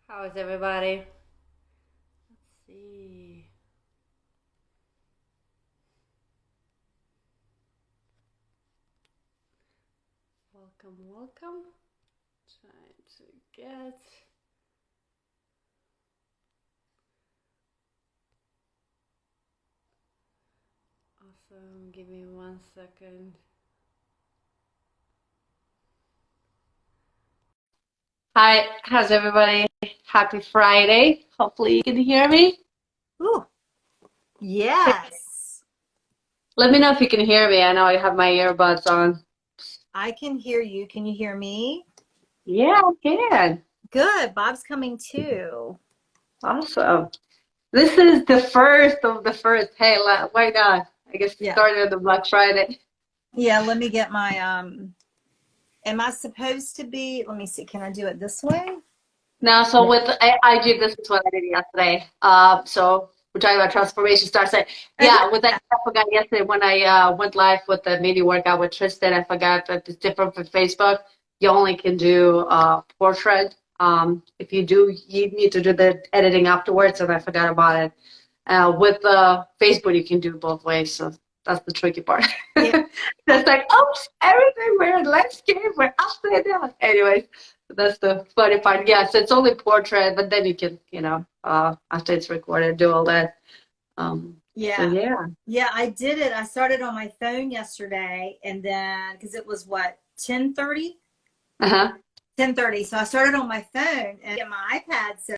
How is everybody? Let's see. Welcome. Trying to get. Awesome. Give me 1 second. Hi, how's everybody? Happy Friday. Hopefully you can hear me. Ooh, yes, Let me know if you can hear me. I know I have my earbuds on. I can hear you. Can you hear me? Yeah, I can. Good. Bob's coming too. Awesome. This is the first of the first. Hey, why not? I guess it Yeah. started on the Black Friday. Yeah, let me get my am I supposed to be, let me see, can I do it this way? Now, so No. with IG, this is what I did yesterday. So we're talking about transformation start saying, Oh yeah, with that, yeah. I forgot yesterday when I went live with the mini workout with Tristan, I forgot that it's different from Facebook. You only can do portrait. If you do, you need to do the editing afterwards, and I forgot about it. With Facebook, you can do both ways, so that's the tricky part. Yeah. It's like, oops, everything we're in landscape, we're upside down. Anyways, that's the funny part. Yes, it's only portrait, but then you can, after it's recorded, do all that. So Yeah. yeah. Yeah, I did it. I started on my phone yesterday and then because it was what, 10:30? Uh-huh. 10:30. So I started on my phone and my iPad. So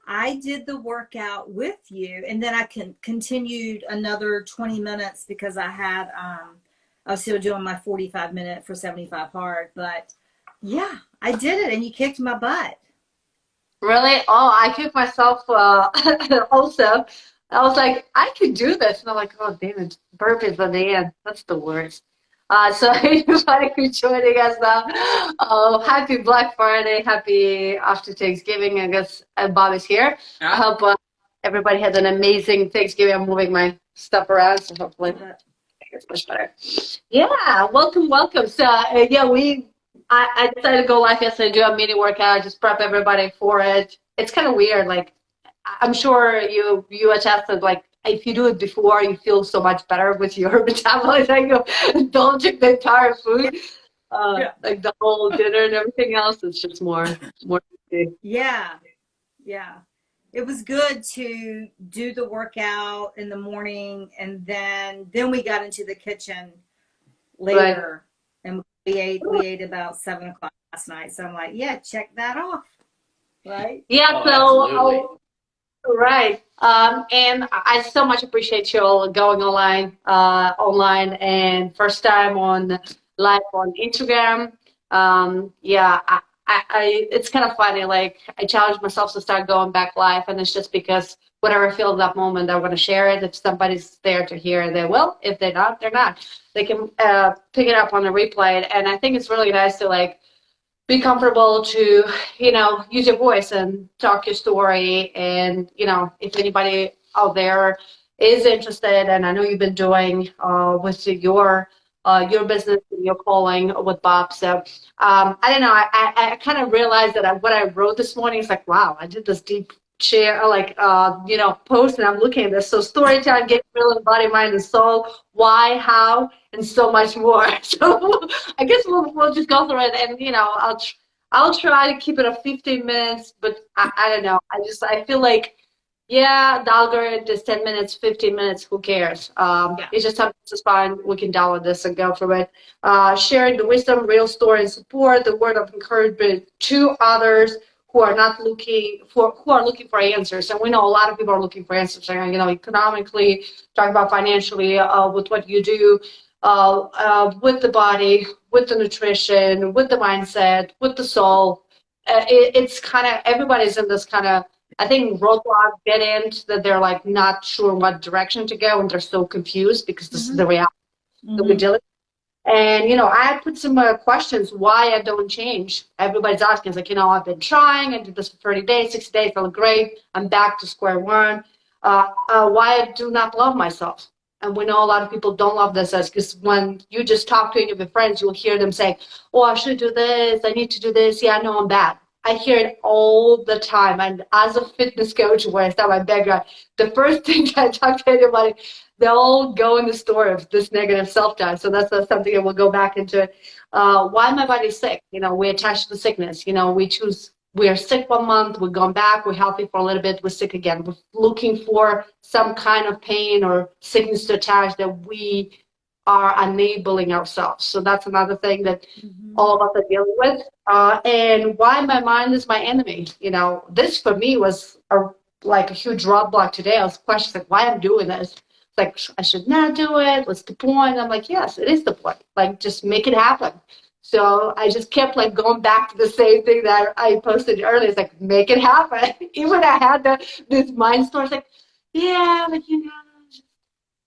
I did the workout with you, and then I continued another 20 minutes because I was still doing my 45-minute for 75 hard. But yeah, I did it, and you kicked my butt. Really? Oh, I kicked myself also. I was like, I can do this. And I'm like, oh, damn it. Burpees at the end. That's the worst. So everybody who's joining us now, oh, happy Black Friday. Happy after Thanksgiving. I guess Bob is here. I hope everybody had an amazing Thanksgiving. I'm moving my stuff around, so hopefully that gets much better. Yeah, welcome. So, yeah, I decided to go live yesterday, do a mini workout, just prep everybody for it. It's kind of weird. Like, I'm sure you attested, like, if you do it before, you feel so much better with your metabolism. You indulging the entire food, Yeah. like the whole dinner and everything else. It's just more. Yeah, yeah. It was good to do the workout in the morning, and then we got into the kitchen Right. later, and we ate about 7 o'clock last night. So I'm like, yeah, check that off, right? Yeah. Oh, So, absolutely. right. And I so much appreciate you all going online, and first time on live on Instagram. Yeah, it's kind of funny. Like I challenged myself to start going back live, and it's just because whatever I feel at that moment, I want to share it. If somebody's there to hear, they will. If they're not, they're not. They can pick it up on the replay, and I think it's really nice to like be comfortable to use your voice and talk your story. And if anybody out there is interested, and I know you've been doing with your business and your calling with Bob. So I don't know, I kind of realized that what I wrote this morning is like, wow, I did this deep share, like post, and I'm looking at this. So storytelling, getting real in body, mind, and soul, why, how, and so much more. So I guess we'll just go through it, and I'll try to keep it at 15 minutes, but I don't know. I feel like, yeah, the algorithm is 10 minutes, 15 minutes. Who cares? Yeah. It's just something to fine. We can download this and go from it. Sharing the wisdom, real story, and support, the word of encouragement to others who are looking for answers. And we know a lot of people are looking for answers, economically, talking about financially, with what you do, with the body, with the nutrition, with the mindset, with the soul. It's kind of everybody's in this kind of, I think, roadblock dead end, that they're like not sure what direction to go, and they're so confused because this is Mm-hmm. the reality that we're Mm-hmm. dealing with. And I put some questions why I don't change. Everybody's asking, it's like, I've been trying. I did this for 30 days, 60 days, I look great. I'm back to square one. Why I do not love myself. And we know a lot of people don't love themselves, because when you just talk to any of your friends, you'll hear them say, oh, I should do this. I need to do this. Yeah, I know I'm bad. I hear it all the time. And as a fitness coach, where I start my background, the first thing I talk to anybody, they all go in the story of this negative self-talk. So that's something that we'll go back into it. Why my body's sick? We attach to sickness. We choose, we are sick 1 month, we're going back, we're healthy for a little bit, we're sick again. We're looking for some kind of pain or sickness to attach that we are enabling ourselves. So that's another thing that all of us are dealing with. And why my mind is my enemy. This for me was like a huge roadblock today. I was questioning why I'm doing this. It's like, I should not do it. What's the point? I'm like, yes, it is the point. Like, just make it happen. So I just kept like going back to the same thing that I posted earlier. It's like, make it happen. Even I had this mind store. It's like, yeah, but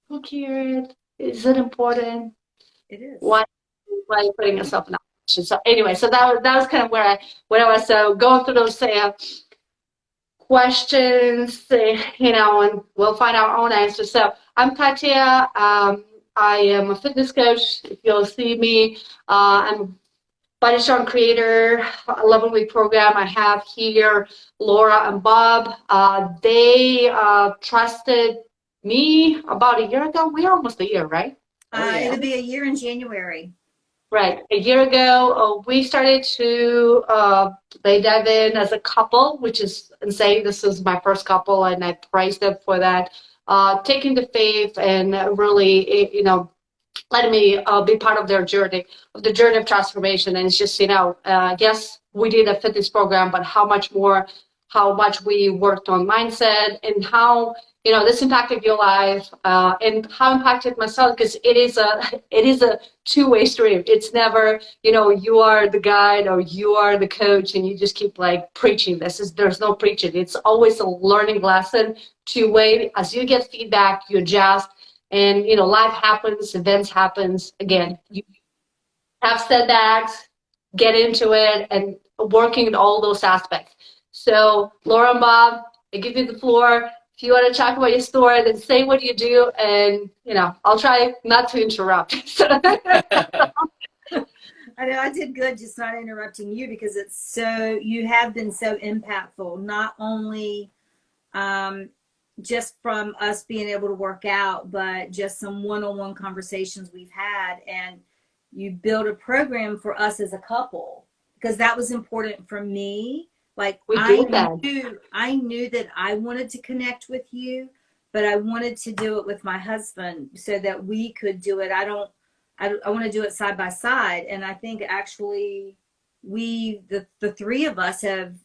who cares? Is it important? It is. Why are you putting yourself in opposition? So anyway, so that was kind of where I was. So going through those questions, and we'll find our own answers. So I'm Katya. I am a fitness coach. If you'll see me, I'm Body Strong Creator, 11-week program I have here. Laura and Bob, they trusted me about a year ago. We're almost a year, right? It'll be a year in January. Right. A year ago, we started to dive in as a couple, which is insane. This is my first couple, and I praise them for that. Taking the faith and really, letting me be part of their journey, of the journey of transformation. And it's just, yes, we did a fitness program, but how much we worked on mindset and how, this impacted your life and how impacted myself, because it is a two-way stream. It's never, you are the guide or you are the coach and you just keep like preaching. There's no preaching. It's always a learning lesson, two-way. As you get feedback, you adjust. And, life happens, events happens. Again, you have setbacks, get into it, and working in all those aspects. So, Laura and Bob, I give you the floor. If you want to talk about your story, then say what you do, and, I'll try not to interrupt. I know I did good just not interrupting you, because you have been so impactful, not only just from us being able to work out, but just some one-on-one conversations we've had. And you build a program for us as a couple, because that was important for me. Like, I knew that I wanted to connect with you, but I wanted to do it with my husband so that we could do it. I want to do it side by side. And I think actually the three of us have,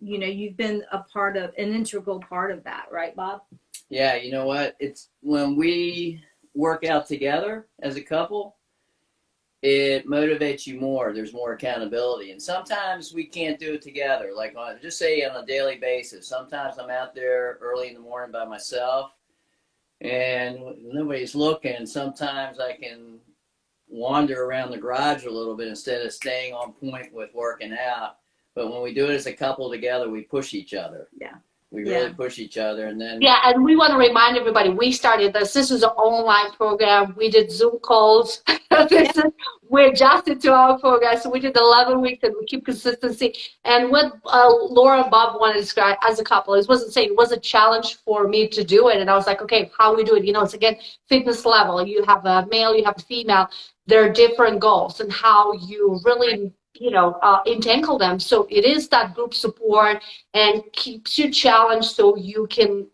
you've been an integral part of that, right, Bob? Yeah, you know what? It's when we work out together as a couple, it motivates you more. There's more accountability. And sometimes we can't do it together. Like, just say on a daily basis. Sometimes I'm out there early in the morning by myself and nobody's looking. Sometimes I can wander around the garage a little bit instead of staying on point with working out. But when we do it as a couple together, we push each other. Yeah. We really push each other. And then. Yeah, and we want to remind everybody, we started this. This is an online program. We did Zoom calls. We adjusted to our program. So we did 11 weeks and we keep consistency. And what Laura and Bob wanted to describe as a couple, it was a challenge for me to do it. And I was like, okay, how we do it? It's again, fitness level. You have a male, you have a female. There are different goals and how you really entangle them. So it is that group support and keeps you challenged so you can,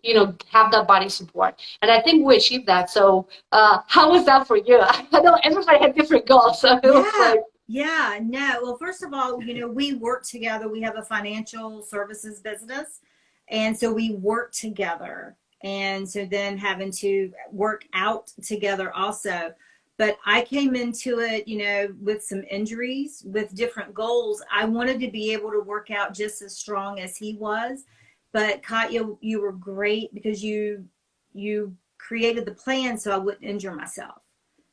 have that body support. And I think we achieved that. So how was that for you? I know everybody had different goals. So Well, first of all, we work together. We have a financial services business. And so we work together. And so then having to work out together also. But I came into it, with some injuries, with different goals. I wanted to be able to work out just as strong as he was. But Katya, you were great because you created the plan so I wouldn't injure myself.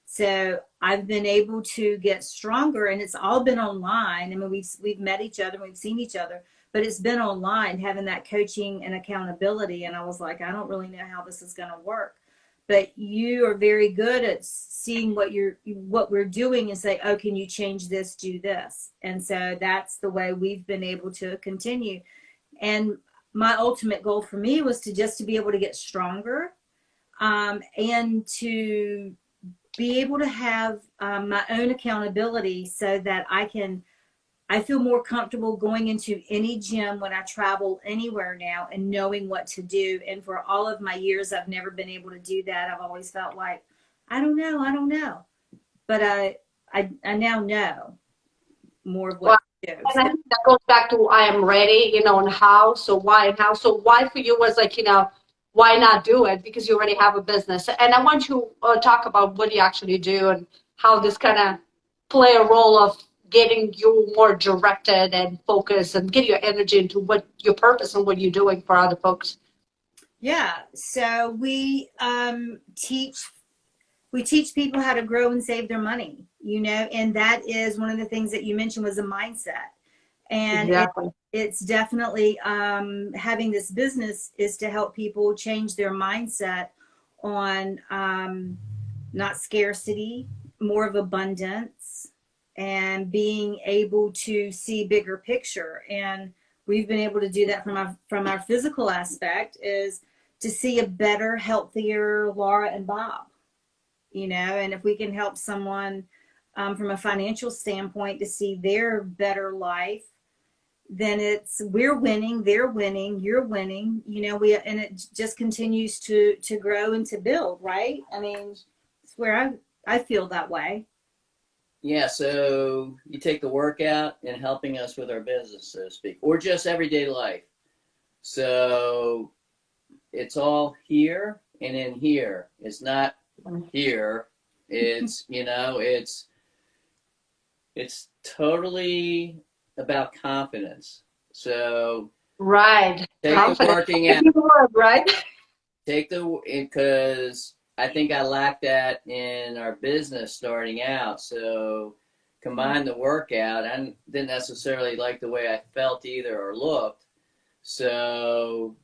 So I've been able to get stronger, and it's all been online. I mean, we've met each other, we've seen each other, but it's been online, having that coaching and accountability. And I was like, I don't really know how this is going to work. but you are very good at seeing what we're doing and say, oh, can you change this, do this? And so that's the way we've been able to continue. And my ultimate goal for me was to be able to get stronger, and to be able to have my own accountability so that I feel more comfortable going into any gym when I travel anywhere now and knowing what to do. And for all of my years, I've never been able to do that. I've always felt like, I don't know. But I now know more of what to do. And I think that goes back to I am ready, and how. So why and how. So why for you was like, why not do it? Because you already have a business. And I want you to talk about what you actually do and how this kind of play a role of getting you more directed and focused and get your energy into what your purpose and what you're doing for other folks. Yeah. So we teach people how to grow and save their money, and that is one of the things that you mentioned was a mindset. And Exactly. it's definitely having this business is to help people change their mindset on not scarcity, more of abundance, and being able to see bigger picture. And we've been able to do that from our physical aspect, is to see a better, healthier Laura and Bob, and if we can help someone from a financial standpoint to see their better life, then we're winning, they're winning, you're winning, and it just continues to grow and to build, right? I mean, it's where I feel that way. Yeah, so you take the workout and helping us with our business, so to speak, or just everyday life. So it's all here and in here. It's not here. It's, it's totally about confidence. So Right. take the working out. Right. Because I think I lacked that in our business starting out. So combine the workout. I didn't necessarily like the way I felt either or looked. So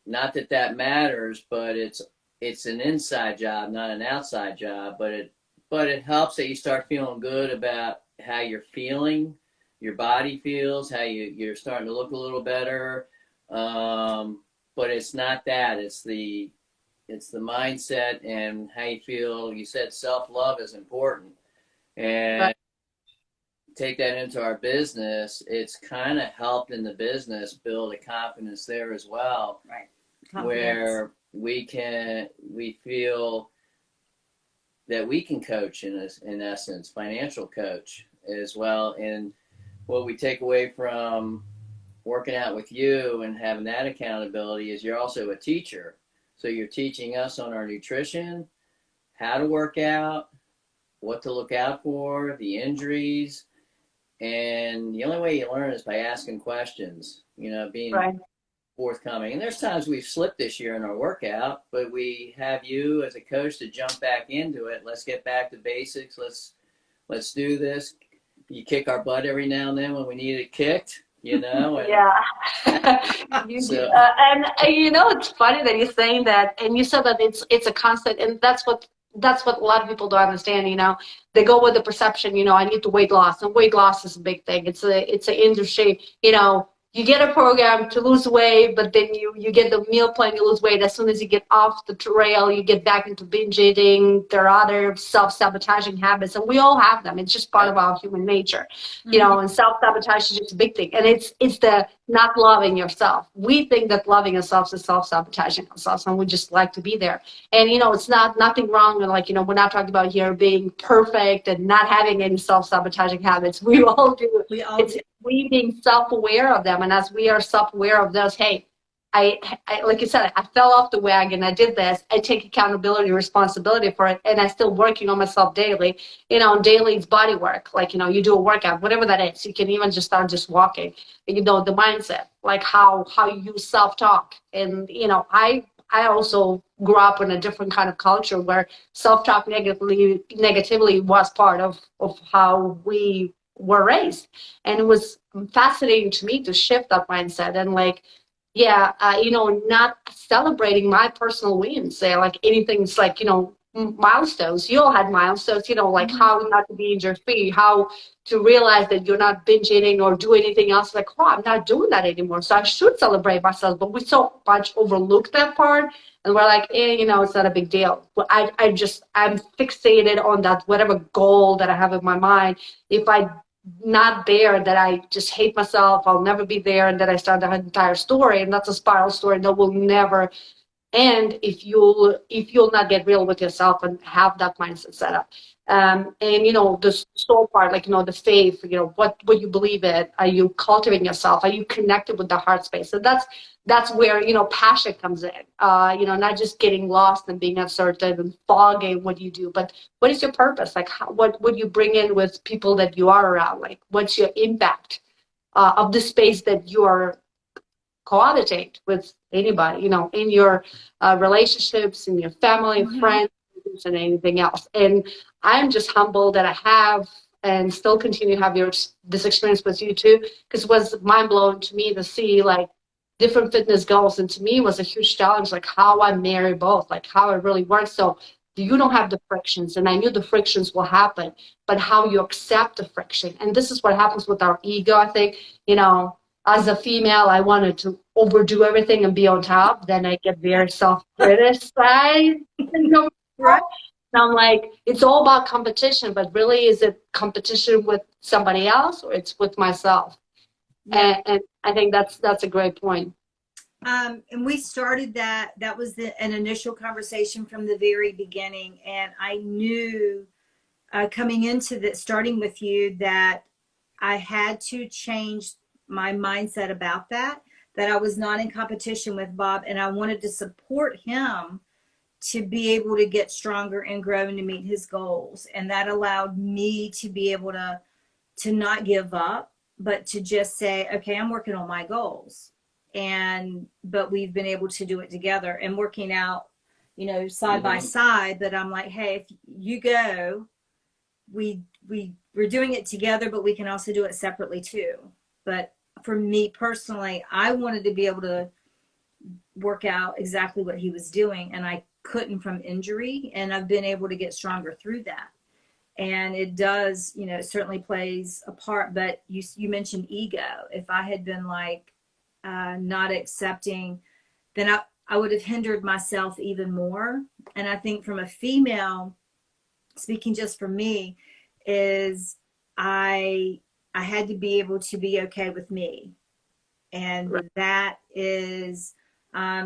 not that matters, but it's an inside job, not an outside job. But it helps that you start feeling good about how you're feeling, your body feels, how you're starting to look a little better. But it's not that. It's the mindset and how you feel. You said self-love is important. And Right. take that into our business. It's kind of helped in the business build a confidence there as well. Right. Where we feel that we can coach in essence, financial coach as well. And what we take away from working out with you and having that accountability is you're also a teacher. So you're teaching us on our nutrition, how to work out, what to look out for, the injuries. And the only way you learn is by asking questions, being Right. forthcoming. And there's times we've slipped this year in our workout, but we have you as a coach to jump back into it. Let's get back to basics. Let's do this. You kick our butt every now and then when we need it kicked, And, Yeah. So- And it's funny that you're saying that, and you said that it's a constant, and that's what a lot of people don't understand. They go with the perception. I need to weight loss, and weight loss is a big thing. It's an industry. You get a program to lose weight, but then you get the meal plan, you lose weight. As soon as you get off the trail, you get back into binge eating. There are other self-sabotaging habits, and we all have them. It's just part of our human nature, and self-sabotage is just a big thing. And it's the not loving yourself. We think that loving ourselves is self-sabotaging ourselves, and we just like to be there. And, it's nothing wrong. And we're not talking about here being perfect and not having any self-sabotaging habits. We all do. It's we being self-aware of them. And as we are self-aware of those, hey, I like you said, I fell off the wagon. I did this. I take accountability, responsibility for it. And I'm still working on myself daily. Daily is body work. You do a workout, whatever that is. You can even just start just walking. The mindset, like how you use self-talk. And, I also grew up in a different kind of culture where self-talk negatively was part of how we were raised. And it was fascinating to me to shift that mindset and not celebrating my personal wins. Like anything's like, milestones. You all had milestones, like how not to be injury free, how to realize that you're not binge eating or do anything else. Like, oh, I'm not doing that anymore. So I should celebrate myself. But we so much overlook that part. And we're like, it's not a big deal. But I'm fixated on that, whatever goal that I have in my mind. If I not there, that I just hate myself, I'll never be there, and then I start the entire story, and that's a spiral story that will never end if you'll not get real with yourself and have that mindset set up. And the soul part, like the faith, what you believe in, are you cultivating yourself, are you connected with the heart space? So that's where passion comes in, not just getting lost and being uncertain and fogging what you do, but what is your purpose? Like what would you bring in with people that you are around? Like what's your impact of the space that you are cohabitate with anybody, in your relationships, in your family, friends, and anything else. And I'm just humbled that I have and still continue to have this experience with you too, because it was mind blowing to me to see like different fitness goals. And to me, it was a huge challenge, like how I marry both, like how it really works. So you don't have the frictions, and I knew the frictions will happen, but how you accept the friction. And this is what happens with our ego, I think, as a female, I wanted to overdo everything and be on top. Then I get very self-criticized. Right? And I'm like, it's all about competition, but really, is it competition with somebody else or it's with myself? Yeah. And I think that's a great point. And we started that was an initial conversation from the very beginning. And I knew coming into starting with you that I had to change my mindset about that I was not in competition with Bob, and I wanted to support him to be able to get stronger and grow and to meet his goals. And that allowed me to be able to not give up, but to just say, okay, I'm working on my goals. But we've been able to do it together and working out, side by side. But I'm like, hey, if you go, we're doing it together, but we can also do it separately too. But for me personally, I wanted to be able to work out exactly what he was doing, and I couldn't from injury, and I've been able to get stronger through that. And it does, it certainly plays a part. But you mentioned ego. If I had been like not accepting, then I would have hindered myself even more. And I think from a female, speaking just for me, is I had to be able to be okay with me. And right. That is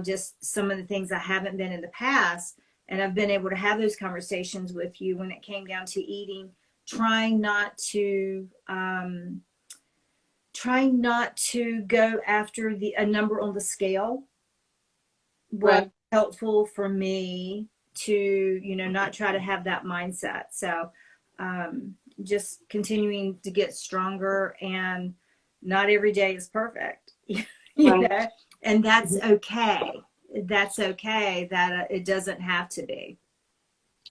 just some of the things I haven't been in the past. And I've been able to have those conversations with you when it came down to eating, trying not to go after a number on the scale. Right. Was helpful for me to, not try to have that mindset. So, just continuing to get stronger, and not every day is perfect, know, and that's okay. That's okay that it doesn't have to be.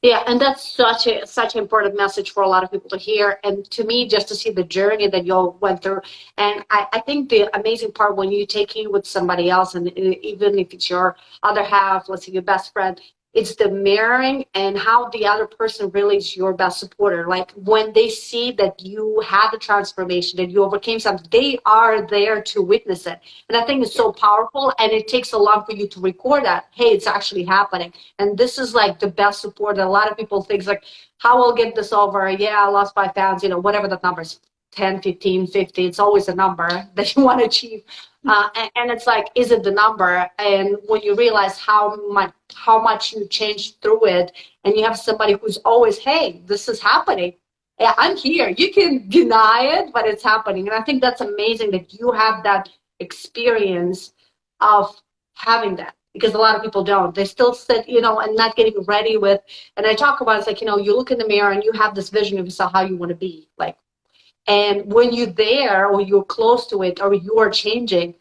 Yeah, and that's such an important message for a lot of people to hear, and to me, just to see the journey that you all went through. And I think the amazing part when you take it with somebody else, and even if it's your other half, let's say your best friend, it's the mirroring and how the other person really is your best supporter. Like when they see that you had the transformation, that you overcame something, they are there to witness it. And I think it's so powerful, and it takes a lot for you to record that. Hey, it's actually happening. And this is like the best support that a lot of people think like, how I'll get this over? Yeah, I lost 5 pounds, whatever the number is, 10, 15, 50, it's always a number that you want to achieve. And it's like, is it the number? And when you realize how much you changed through it, and you have somebody who's always, hey, this is happening. Yeah, I'm here. You can deny it, but it's happening. And I think that's amazing that you have that experience of having that, because a lot of people don't. They still sit, and not getting ready with, and I talk about, it's like, you look in the mirror and you have this vision of yourself, how you want to be, like, and when you're there or you're close to it or you are changing,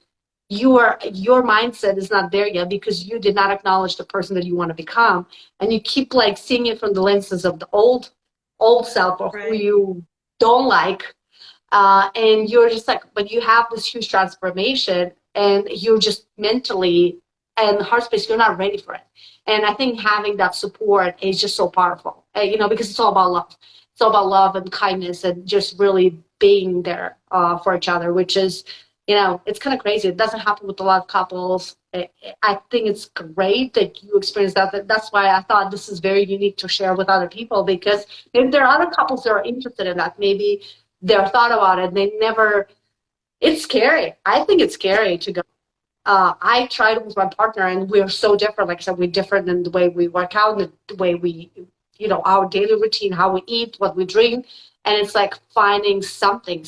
your mindset is not there yet because you did not acknowledge the person that you want to become. And you keep like seeing it from the lenses of the old self or right. Who you don't like. And you're just like, but you have this huge transformation and you're just mentally and heart space, you're not ready for it. And I think having that support is just so powerful, because it's all about love. It's all about love and kindness and just really being there for each other, which is, it's kind of crazy. It doesn't happen with a lot of couples. I think it's great that you experience that. That's why I thought this is very unique to share with other people, because if there are other couples that are interested in that, maybe they're thought about it, they never, it's scary. I think it's scary to go. I tried it with my partner, and we're so different. Like I said, we're different in the way we work out, and the way we, our daily routine, how we eat, what we drink. And it's like finding something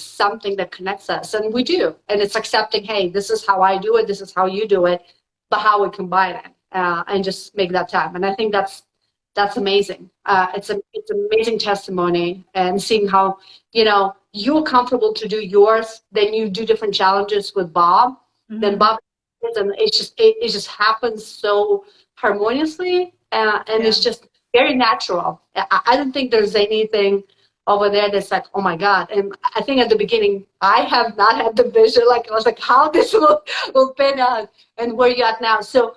that connects us. And we do. And it's accepting, hey, this is how I do it. This is how you do it. But how we combine it and just make that time. And I think that's amazing. It's amazing testimony, and seeing how, you're comfortable to do yours. Then you do different challenges with Bob. Mm-hmm. Then Bob, and it just happens so harmoniously. And it's just very natural. I don't think there's anything over there that's like, oh my God. And I think at the beginning, I have not had the vision. Like, I was like, how this will pan out, and where you at now. So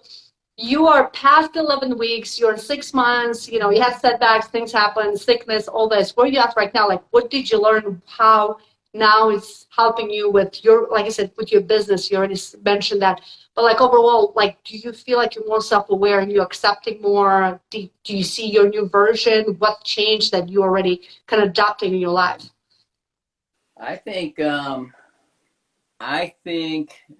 you are past 11 weeks, you're 6 months, you had setbacks, things happen, sickness, all this. Where are you at right now? Like, what did you learn? How now it's helping you with your, like I said, with your business? You already mentioned that. But like overall, like, do you feel like you're more self-aware and you're accepting more? Do you see your new version? What changed that you already kind of adopting in your life? I think I'm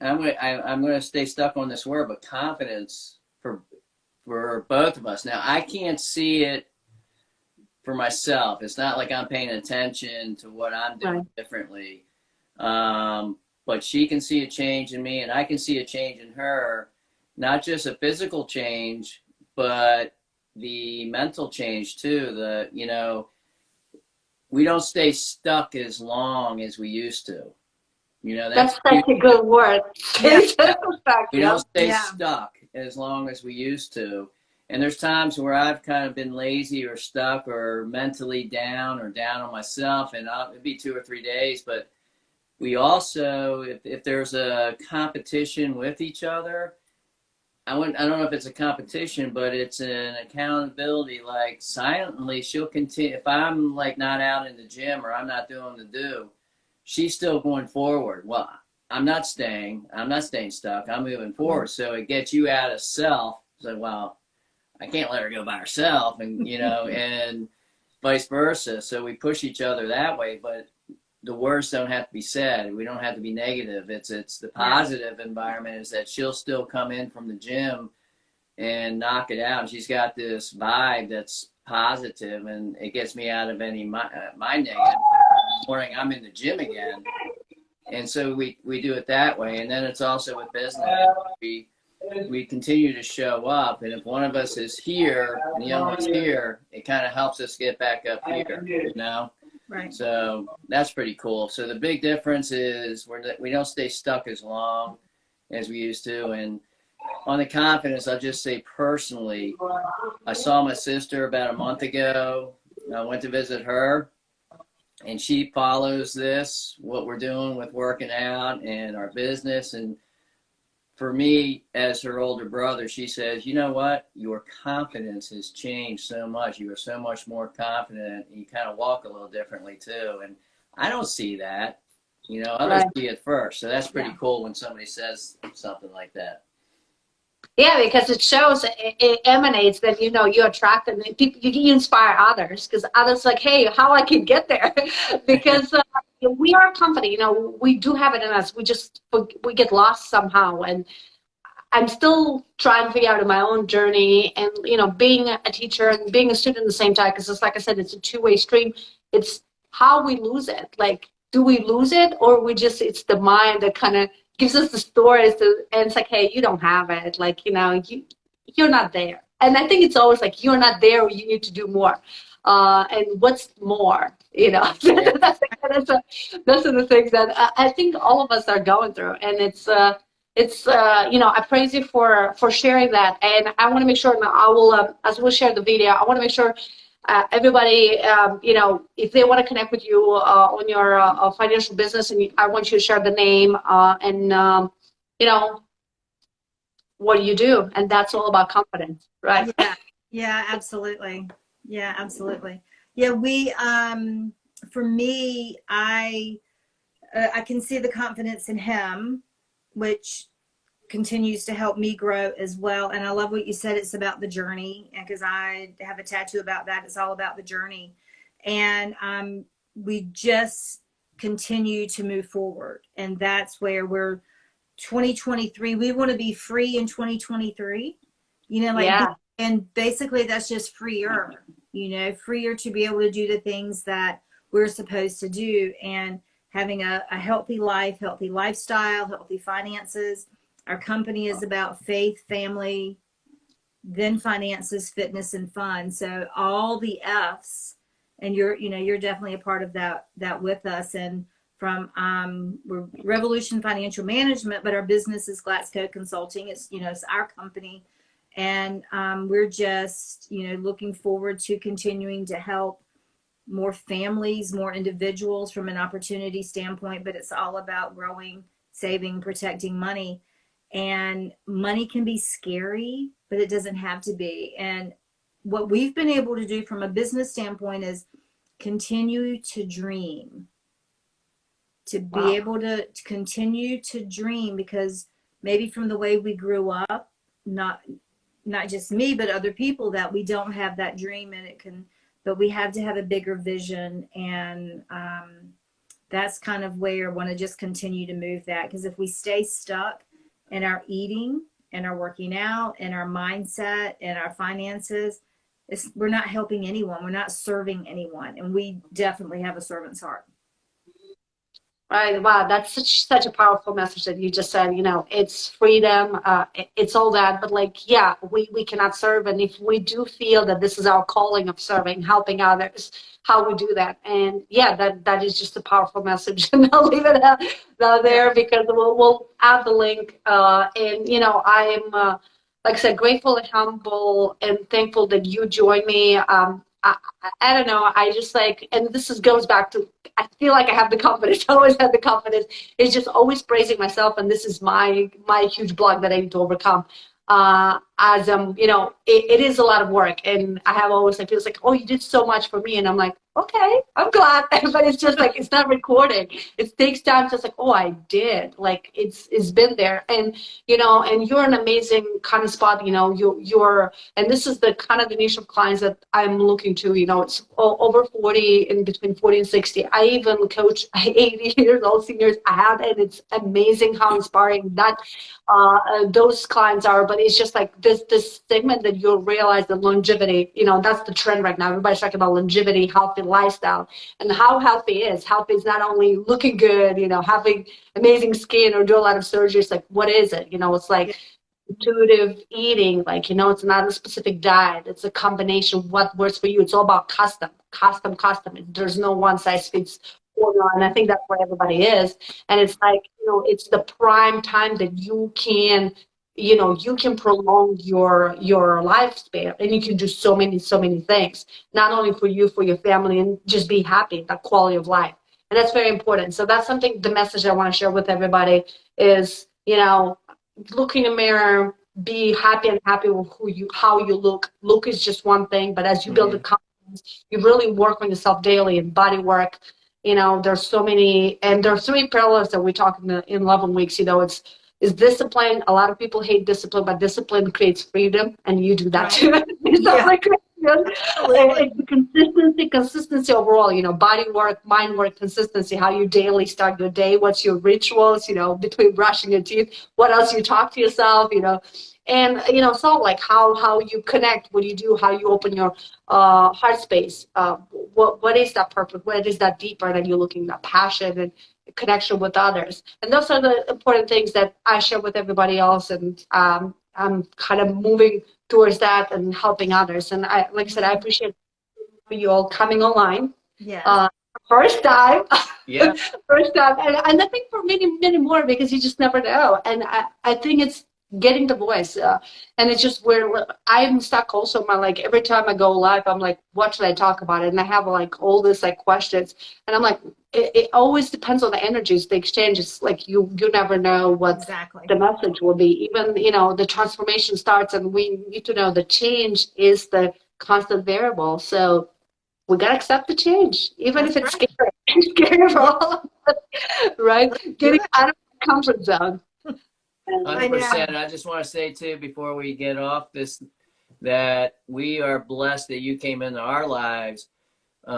gonna stay stuck on this word, but confidence for both of us. Now, I can't see it for myself. It's not like I'm paying attention to what I'm doing differently. But she can see a change in me, and I can see a change in her. Not just a physical change, but the mental change too. We don't stay stuck as long as we used to. That's such a good word. We don't stay stuck as long as we used to. And there's times where I've kind of been lazy or stuck or mentally down or down on myself, and it'd be 2 or 3 days. But we also, if there's a competition with each other, I don't know if it's a competition, but it's an accountability. Like, silently, she'll continue. If I'm like not out in the gym or I'm not doing the do, she's still going forward. Well, I'm not staying stuck. I'm moving forward. So it gets you out of self. So, well, I can't let her go by herself, and and vice versa. So we push each other that way. But the words don't have to be said. We don't have to be negative. It's the positive environment is that she'll still come in from the gym and knock it out. She's got this vibe that's positive, and it gets me out of any my negative. Morning, I'm in the gym again. And so we do it that way. And then it's also with business. We continue to show up. And if one of us is here and the other one's here, it kind of helps us get back up here, Right. So that's pretty cool. So the big difference is we don't stay stuck as long as we used to. And on the confidence, I'll just say personally, I saw my sister about a month ago. I went to visit her. And she follows what we're doing with working out and our business. And for me, as her older brother, she says, you know what? Your confidence has changed so much. You are so much more confident. You kind of walk a little differently too. And I don't see that. Others see it first. So that's pretty cool when somebody says something like that. Yeah, because it shows, it emanates that, you attract and people, you inspire others, because others like, hey, how I can get there? Because we are a company, we do have it in us. We get lost somehow. And I'm still trying to figure out in my own journey and, being a teacher and being a student at the same time, because it's like I said, it's a two-way stream. It's how we lose it. Like, do we lose it, or it's the mind that kind of gives us the stories and it's like, hey, you don't have it. Like, you're not there. And I think it's always like, you're not there, you need to do more. And what's more, that's the things that I think all of us are going through. And it's I praise you for sharing that. And I want to make sure, I will, as we'll share the video, I want to make sure everybody, if they want to connect with you on your financial business, and I want you to share the name and you know, what do you do? And that's all about confidence, right? Yeah, yeah, absolutely. Yeah, absolutely. Yeah, we for me, I can see the confidence in him, which continues to help me grow as well. And I love what you said. It's about the journey, and because I have a tattoo about that, it's all about the journey. And we just continue to move forward, and that's where we're 2023. We want to be free in 2023. You know, like, Yeah. and basically that's just freer. You know, freer to be able to do the things that we're supposed to do, and having a healthy life, healthy lifestyle, healthy finances. Our company is about faith, family, then finances, fitness, and fun. So all the F's, and you're definitely a part of that with us. And from we're Revolution Financial Management, but our business is Glassco Consulting. It's our company, and we're just looking forward to continuing to help more families, more individuals from an opportunity standpoint. But it's all about growing, saving, protecting money. And money can be scary, but it doesn't have to be. And what we've been able to do from a business standpoint is continue to dream, to be Wow. able to continue to dream, because maybe from the way we grew up, not just me, but other people, that we don't have that dream, and but we have to have a bigger vision. And that's kind of where I want to just continue to move that, because if we stay stuck in our eating and our working out and our mindset and our finances, we're not helping anyone. We're not serving anyone. And we definitely have a servant's heart. Right. Wow. That's such a powerful message that you just said. It's freedom. It's all that. But like, yeah, we cannot serve. And if we do feel that this is our calling of serving, helping others, how we do that. And yeah, that is just a powerful message. And I'll leave it out there, because we'll add the link. And I am, like I said, grateful and humble and thankful that you joined me. I don't know. I just and goes back to, I feel like I have the confidence. I always have the confidence. It's just always praising myself, and this is my huge block that I need to overcome. As it is a lot of work, and I have always, I feel like, oh, you did so much for me, and I'm like, okay, I'm glad, but it's just like, it's not recorded. It takes time. Just like, oh, I did. Like, it's been there, and and you're an amazing kind of spot. You're, and this is the kind of the niche of clients that I'm looking to. It's over 40, in between 40 and 60. I even coach 80 years old seniors. I have, and it's amazing how inspiring that those clients are. But it's just like this segment that you'll realize, the longevity. That's the trend right now. Everybody's talking about longevity, healthy lifestyle, and how healthy is. Healthy is not only looking good, having amazing skin or do a lot of surgery. It's like, what is it? It's like intuitive eating, like, it's not a specific diet. It's a combination of what works for you. It's all about custom. There's no one size fits formula, and I think that's where everybody is. And it's like, it's the prime time that you can prolong your lifespan, and you can do so many things, not only for you, for your family, and just be happy, that quality of life. And that's very important. So that's something, the message I want to share with everybody is, look in the mirror, be happy and happy with how you look. Look is just one thing, but as you build the confidence, you really work on yourself daily, and body work. There's so many, and there are 3 pillars that we talk in 11 weeks. It's discipline. A lot of people hate discipline, but discipline creates freedom, and you do that too. The consistency overall, body work, mind work, consistency, how you daily start your day, what's your rituals, between brushing your teeth, what else you talk to yourself, and, so like how you connect, what you do, how you open your heart space, what is that purpose, what is that deeper that you're looking, that passion and connection with others. And those are the important things that I share with everybody else. And I'm kind of moving towards that and helping others. And like I said, I appreciate you all coming online. Yeah. First time. Yeah. First time. And I think for many more, because you just never know. And I think it's getting the voice. And it's just where I'm stuck also. Every time I go live, I'm like, what should I talk about? And I have all this questions. And I'm like, it always depends on the energies, the exchange. It's like you never know what Exactly. the message will be. Even, the transformation starts, and we need to know the change is the constant variable. So we got to accept the change, even if it's That's scary. Scary for all of us, right? Getting it. out of the comfort zone. I know. 100%. I just want to say too, before we get off this, that we are blessed that you came into our lives. We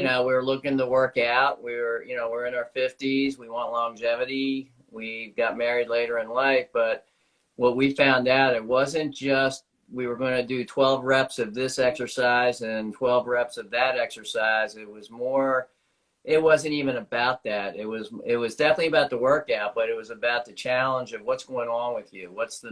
were looking to work out. We're in our 50s. We want longevity. We got married later in life, but what we found out, it wasn't just we were going to do 12 reps of this exercise and 12 reps of that exercise. It was more. It wasn't even about that. It was definitely about the workout, but it was about the challenge of what's going on with you. What's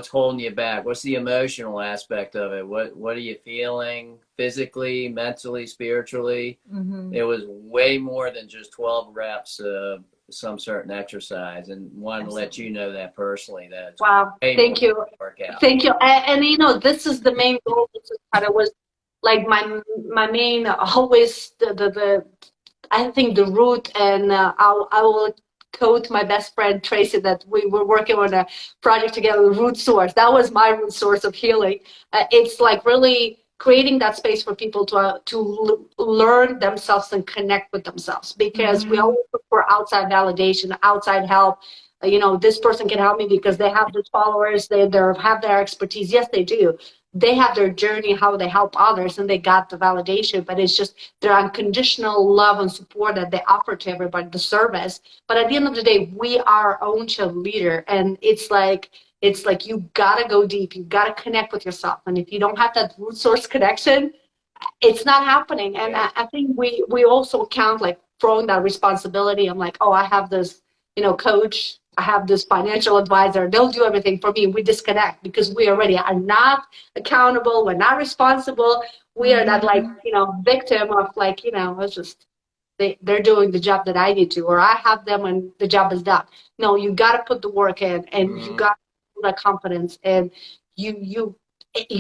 holding you back? What's the emotional aspect of it? What are you feeling physically, mentally, spiritually? Mm-hmm. It was way more than just 12 reps of some certain exercise, and wanted to let you know that personally. That it's Wow. way Thank more you. than a workout. Thank you. And this is the main goal. This is kind of was like my main always the I think the root, and I will quote my best friend Tracy that we were working on a project together, root source. That was my root source of healing. It's like really creating that space for people to learn themselves and connect with themselves, because we always look for outside validation, outside help. This person can help me because they have these followers, they have their expertise. Yes, they do. They have their journey, how they help others, and they got the validation, but it's just their unconditional love and support that they offer to everybody, the service. But at the end of the day, we are our own leader, and it's like you gotta go deep, you gotta connect with yourself, and if you don't have that root source connection, it's not happening. And I think we also count like throwing that responsibility. I'm like, oh, I have this coach, I have this financial advisor, they'll do everything for me. We disconnect because we already are not accountable, we're not responsible. We are that victim of it's just they're doing the job that I need to, or I have them and the job is done. No, you got to put the work in, and you got that confidence, and you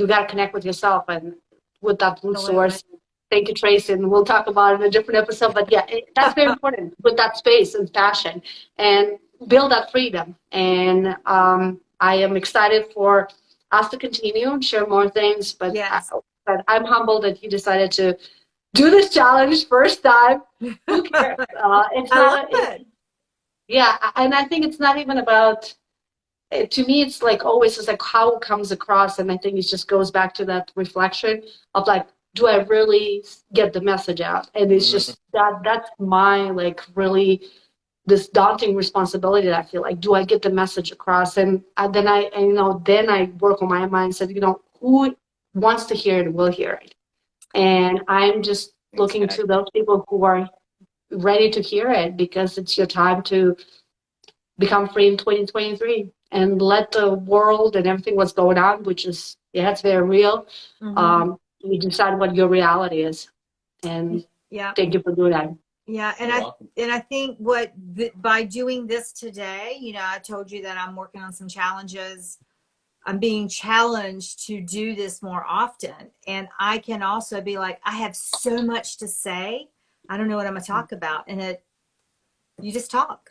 got to connect with yourself and with that root source. Thank you, Tracy, and we'll talk about it in a different episode. But yeah, that's very important, with that space and passion, and build that freedom. And I am excited for us to continue and share more things. But, Yes. but I'm humbled that you decided to do this challenge first time. Who cares? It's not. Yeah, and I think it's not even about. To me, it's like always, it's like how it comes across, and I think it just goes back to that reflection of like, do I really get the message out? And it's just that's my really this daunting responsibility that I feel like, do I get the message across? And then I work on my mindset, who wants to hear it will hear it. And I'm just looking to those people who are ready to hear it, because it's your time to become free in 2023 and let the world and everything what's going on, which is, it's very real. You decide what your reality is. And thank you for doing that. Yeah, and I think by doing this today, I told you that I'm working on some challenges. I'm being challenged to do this more often, and I can also be like, I have so much to say, I don't know what I'm gonna talk about, and you just talk.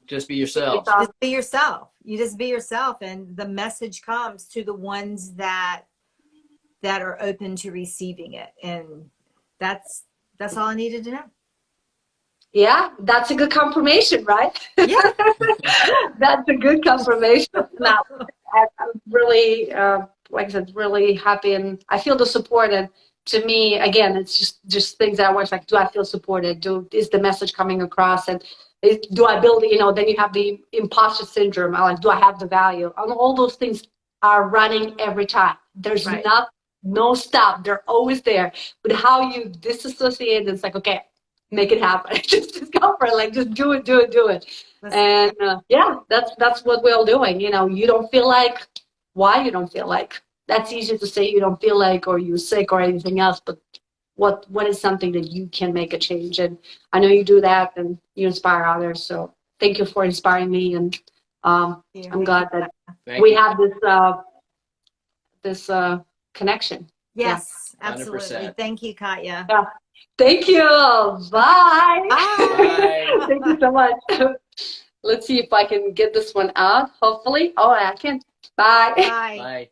Just be yourself. Just be yourself. You just be yourself, and the message comes to the ones that are open to receiving it, and that's all I needed to know. Yeah, that's a good confirmation, right? Yeah. That's a good confirmation. Now, I'm really, like I said, really happy, and I feel the support. And to me, again, it's just things that I watch, like, do I feel supported? Is the message coming across? And do I build, then you have the imposter syndrome. Like, do I have the value? And all those things are running every time. There's no stop. They're always there. But how you disassociate, it's like, okay, make it happen. just go for it. Like, just do it. And that's what we're all doing. You don't feel like, why you don't feel like. That's easy to say, you don't feel like, or you're sick or anything else, but what is something that you can make a change? And I know you do that, and you inspire others. So thank you for inspiring me, and I'm glad that we have this connection. Yes, 100%. absolutely. Thank you, Katya. Thank you. Bye. Bye. Thank you so much. Let's see if I can get this one out. Hopefully. Oh, I can. Bye. Bye. Bye.